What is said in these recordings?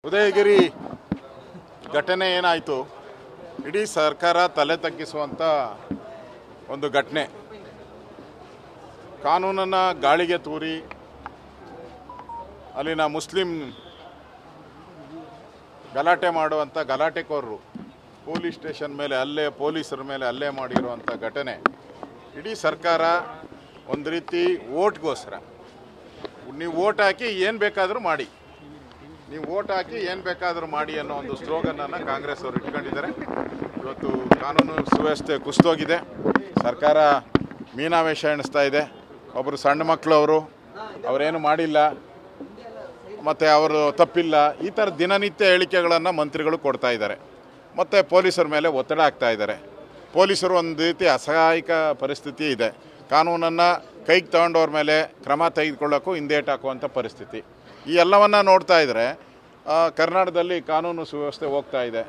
ಉದಯಗಿರಿ ಘಟನೆ ಏನಾಯಿತು ಇಡೀ ಸರ್ಕಾರ ತಲೆ ತಗ್ಗಿಸುವಂಥ ಒಂದು ಘಟನೆ. ಕಾನೂನನ್ನು ಗಾಳಿಗೆ ತೂರಿ ಅಲ್ಲಿನ ಮುಸ್ಲಿಂ ಗಲಾಟೆ ಮಾಡುವಂಥ ಗಲಾಟೆಕೋರರು ಪೊಲೀಸ್ ಸ್ಟೇಷನ್ ಮೇಲೆ ಹಲ್ಲೆ, ಪೊಲೀಸರ ಮೇಲೆ ಹಲ್ಲೆ ಮಾಡಿರುವಂಥ ಘಟನೆ. ಇಡೀ ಸರ್ಕಾರ ಒಂದು ರೀತಿ ಓಟ್ಗೋಸ್ಕರ ನೀವು ಓಟ್ ಹಾಕಿ ಏನು ಬೇಕಾದರೂ ಮಾಡಿ, ನೀವು ಓಟ್ ಹಾಕಿ ಏನು ಬೇಕಾದರೂ ಮಾಡಿ ಅನ್ನೋ ಒಂದು ಸ್ಲೋಗನನ್ನು ಕಾಂಗ್ರೆಸ್ ಅವರು ಇಟ್ಕೊಂಡಿದ್ದಾರೆ. ಇವತ್ತು ಕಾನೂನು ಸುವ್ಯವಸ್ಥೆ ಕುಸಿದೋಗಿದೆ, ಸರ್ಕಾರ ಮೀನಾವೇಶ ಎಣಿಸ್ತಾ ಇದೆ. ಒಬ್ಬರು ಸಣ್ಣ ಮಕ್ಕಳು ಅವರೇನು ಮಾಡಿಲ್ಲ ಮತ್ತು ಅವರು ತಪ್ಪಿಲ್ಲ, ಈ ಥರ ದಿನನಿತ್ಯ ಹೇಳಿಕೆಗಳನ್ನು ಮಂತ್ರಿಗಳು ಕೊಡ್ತಾ ಇದ್ದಾರೆ. ಮತ್ತು ಪೊಲೀಸರ ಮೇಲೆ ಒತ್ತಡ ಆಗ್ತಾ ಇದ್ದಾರೆ. ಪೊಲೀಸರು ಒಂದು ರೀತಿ ಅಸಹಾಯಕ ಪರಿಸ್ಥಿತಿ ಇದೆ. ಕಾನೂನನ್ನು ಕೈಗೆ ತಗೊಂಡವ್ರ ಮೇಲೆ ಕ್ರಮ ತೆಗೆದುಕೊಳ್ಳೋಕ್ಕೂ ಹಿಂದೇಟು ಹಾಕುವಂಥ ಪರಿಸ್ಥಿತಿ. ಈ ಎಲ್ಲವನ್ನು ನೋಡ್ತಾ ಇದ್ದರೆ ಕರ್ನಾಟಕದಲ್ಲಿ ಕಾನೂನು ಸುವ್ಯವಸ್ಥೆ ಹೋಗ್ತಾ ಇದೆ.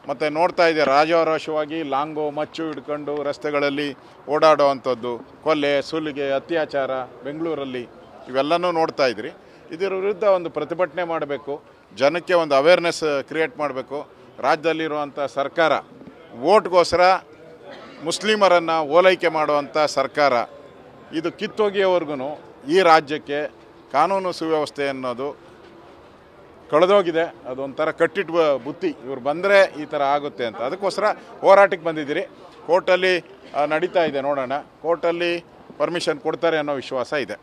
ಮತ್ತು ನೋಡ್ತಾ ಇದೆ ರಾಜಾರೋಷವಾಗಿ ಲಾಂಗು ಮಚ್ಚು ಹಿಡ್ಕೊಂಡು ರಸ್ತೆಗಳಲ್ಲಿ ಓಡಾಡುವಂಥದ್ದು, ಕೊಲೆ, ಸುಲಿಗೆ, ಅತ್ಯಾಚಾರ ಬೆಂಗಳೂರಲ್ಲಿ ಇವೆಲ್ಲನೂ ನೋಡ್ತಾ ಇದ್ರಿ. ಇದರ ವಿರುದ್ಧ ಒಂದು ಪ್ರತಿಭಟನೆ ಮಾಡಬೇಕು, ಜನಕ್ಕೆ ಒಂದು ಅವೇರ್ನೆಸ್ ಕ್ರಿಯೇಟ್ ಮಾಡಬೇಕು. ರಾಜ್ಯದಲ್ಲಿರುವಂಥ ಸರ್ಕಾರ ವೋಟ್ಗೋಸ್ಕರ ಮುಸ್ಲಿಮರನ್ನು ಓಲೈಕೆ ಮಾಡುವಂಥ ಸರ್ಕಾರ. ಇದು ಕಿತ್ತೋಗಿಯವರೆಗೂ ಈ ರಾಜ್ಯಕ್ಕೆ ಕಾನೂನು ಸುವ್ಯವಸ್ಥೆ ಅನ್ನೋದು ಕಳೆದೋಗಿದೆ. ಅದೊಂಥರ ಕಟ್ಟಿಟ್ಟು ಬುತ್ತಿ, ಇವ್ರು ಬಂದರೆ ಈ ಥರ ಆಗುತ್ತೆ ಅಂತ. ಅದಕ್ಕೋಸ್ಕರ ಹೋರಾಟಕ್ಕೆ ಬಂದಿದ್ದೀರಿ. ಕೋರ್ಟಲ್ಲಿ ನಡೀತಾ ಇದೆ, ನೋಡೋಣ. ಕೋರ್ಟಲ್ಲಿ ಪರ್ಮಿಷನ್ ಕೊಡ್ತಾರೆ ಅನ್ನೋ ವಿಶ್ವಾಸ ಇದೆ.